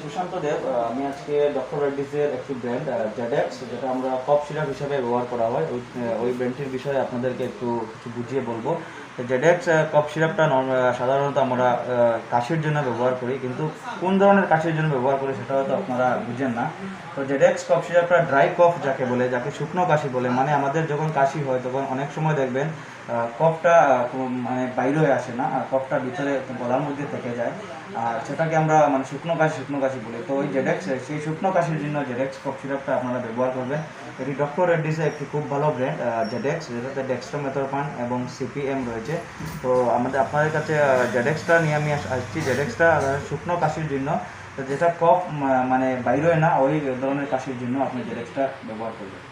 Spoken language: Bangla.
সুশান্ত দেব। আমি আজকে ডক্টর রেড্ডিজের একটি ব্র্যান্ড জেডেক্স, যেটা আমরা কফ সিরাপ হিসাবে ব্যবহার করা হয়, ওই ব্র্যান্ডটির বিষয়ে আপনাদেরকে একটু কিছু বুঝিয়ে বলবো। তো জেডেক্স কফ সিরাপটা সাধারণত আমরা কাশির জন্য ব্যবহার করি, কিন্তু কোন ধরনের কাশির জন্য ব্যবহার করি সেটা হয়তো আপনারা বুঝেন না। তো জেডেক্স কফ সিরাপটা ড্রাই কফ যাকে বলে, যাকে শুকনো কাশি বলে, মানে আমাদের যখন কাশি হয় তখন অনেক সময় দেখবেন কফটা মানে বাইরে হয়ে আসে না, আর কফটা ভিতরে গলার মধ্যে থেকে যায়, আর সেটাকে আমরা মানে শুকনো কাশি বলি। তো ওই জেডেক্স, সেই শুকনো কাশির জন্য জেডেক্স কফ সিরাপটা আপনারা ব্যবহার করবেন। এটি ডক্টর রেড্ডিসের একটি খুব ভালো ব্র্যান্ড জেডেক্স, যেটাতে ডেক্সট্রোমেথরফান এবং সিপিএম রয়েছে। তো আপনাদের কাছে জেডেক্সটা নিয়ে আমি আসছি। জেডেক্সটা শুকনো কাশির জন্য, তো যেটা কফ মানে বাইরে হয় না, ওই ধরনের কাশির জন্য আপনি জেডেক্সটা ব্যবহার করবেন।